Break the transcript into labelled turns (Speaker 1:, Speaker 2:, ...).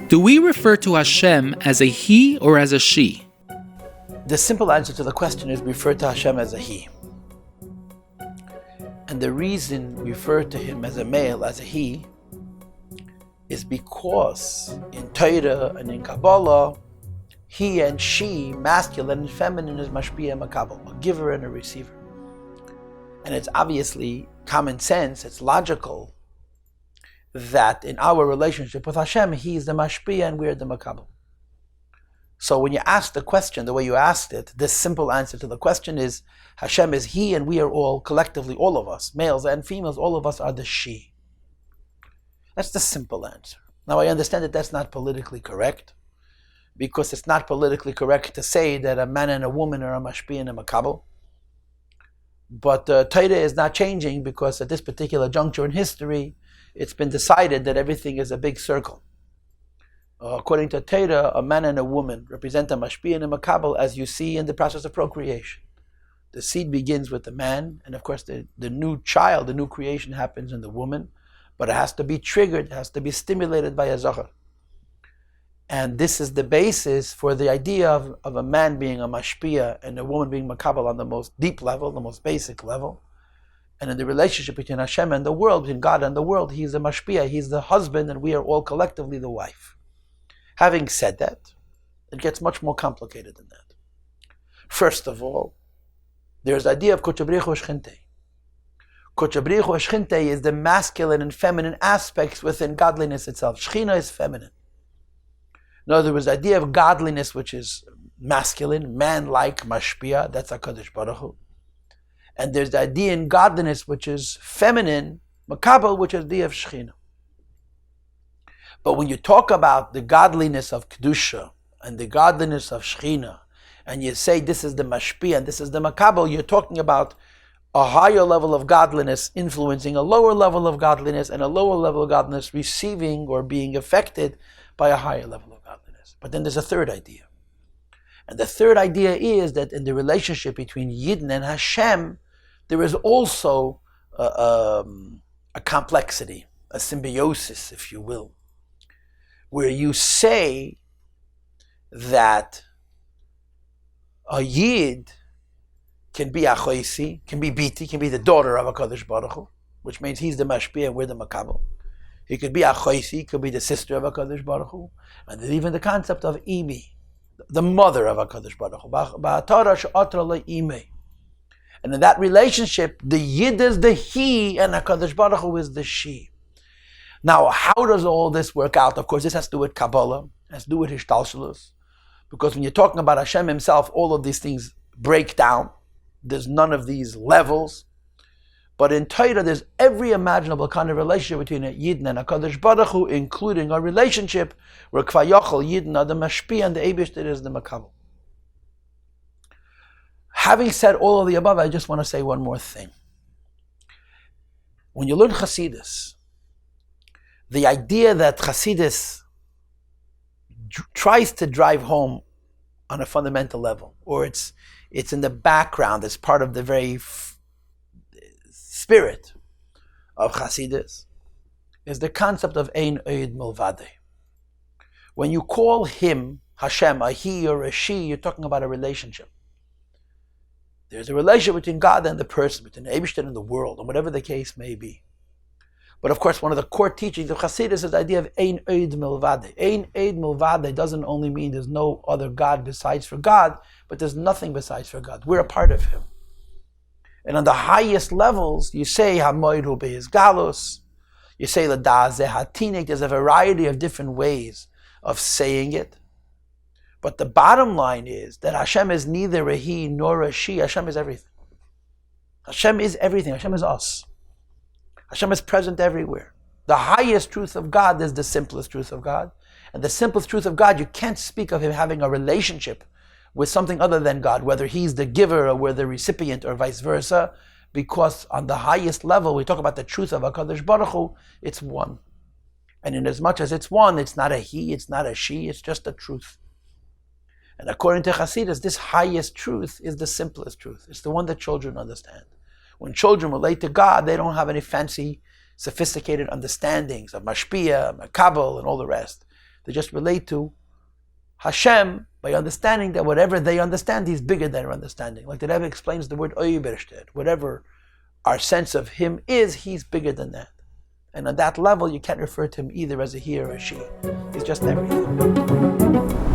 Speaker 1: Do we refer to Hashem as a he or as a she?
Speaker 2: The simple answer to the question is we refer to Hashem as a he. And the reason we refer to him as a male, as a he, is because in Torah and in Kabbalah, he and she, masculine and feminine, is mashpia and makabel, a giver and a receiver. And it's obviously common sense, it's logical, that in our relationship with Hashem, he is the mashpia and we're the makabel. So when you ask the question, the way you asked it, this simple answer to the question is, Hashem is he and we are all, collectively, all of us, males and females, all of us are the she. That's the simple answer. Now I understand that that's not politically correct, because it's not politically correct to say that a man and a woman are a mashpia and a makabel. But Torah is not changing, because at this particular juncture in history, it's been decided that everything is a big circle. According to Torah, a man and a woman represent a mashpia and a makabel, as you see in the process of procreation. The seed begins with the man, and of course the new child, the new creation happens in the woman, but it has to be triggered, it has to be stimulated by a zachar. And this is the basis for the idea of a man being a mashpia and a woman being makabel on the most deep level, the most basic level. And in the relationship between Hashem and the world, between God and the world, he's the mashpia, he's the husband, and we are all collectively the wife. Having said that, it gets much more complicated than that. First of all, there's the idea of kochabrichu shchinte. Kochabrichu shchinte is the masculine and feminine aspects within godliness itself. Shechina is feminine. No, there was the idea of godliness, which is masculine, man-like, mashpia, that's HaKadosh Baruch Hu. And there's the idea in godliness, which is feminine, makabel, which is the idea of Shechina. But when you talk about the godliness of Kedusha and the godliness of Shechina, and you say this is the mashpia and this is the makabel, you're talking about a higher level of godliness influencing a lower level of godliness, and a lower level of godliness receiving or being affected by a higher level of godliness. But then there's a third idea. And the third idea is that in the relationship between Yidden and Hashem, there is also a complexity, a symbiosis, if you will, where you say that a Yid can be Achoisi, can be Biti, can be the daughter of HaKadosh Baruch Hu, which means he's the Mashpia and we're the Makabel. He could be Achoisi, could be the sister of HaKadosh Baruch Hu, and there's even the concept of Imi, the mother of HaKadosh Baruch Hu. Ba'atara she'atra le'imei. And in that relationship, the Yid is the he and HaKadosh Baruch Hu is the she. Now, how does all this work out? Of course, this has to do with Kabbalah, has to do with Hishtalshelus, because when you're talking about Hashem himself, all of these things break down. There's none of these levels. But in Torah, there's every imaginable kind of relationship between a Yidden and a HaKadosh Baruch Hu, including a relationship where Kvayachol, Yidden are the Mashpia and the Eibishter is the Makabel. Having said all of the above, I just want to say one more thing. When you learn Hasidus, the idea that Hasidus tries to drive home on a fundamental level, or it's in the background, it's part of the very spirit of Hasidus, is the concept of Ein Oid Milvade. When you call him, Hashem, a he or a she, you're talking about a relationship. There's a relationship between God and the person, between the Eibishter and the world, and whatever the case may be. But of course, one of the core teachings of Hasidus is the idea of Ein Oid Milvade. Ein Oid Milvade doesn't only mean there's no other God besides for God, but there's nothing besides for God. We're a part of him. And on the highest levels, you say Hamoid Hu Beis Galus, you say Ladazeh Hatinik. There's a variety of different ways of saying it. But the bottom line is that Hashem is neither a he nor a she. Hashem is everything. Hashem is everything. Hashem is us. Hashem is present everywhere. The highest truth of God is the simplest truth of God. And the simplest truth of God, you can't speak of him having a relationship with something other than God, whether he's the giver or we're the recipient or vice versa, because on the highest level, we talk about the truth of HaKadosh Baruch Hu, it's one. And in as much as it's one, it's not a he, it's not a she, it's just a truth. And according to Hasidus, this highest truth is the simplest truth. It's the one that children understand. When children relate to God, they don't have any fancy, sophisticated understandings of mashpia, makabel, and all the rest. They just relate to Hashem by understanding that whatever they understand, He's bigger than their understanding. Like the Rebbe explains the word Oybershted. Whatever our sense of Him is, He's bigger than that. And on that level, you can't refer to Him either as a he or a she. He's just everything.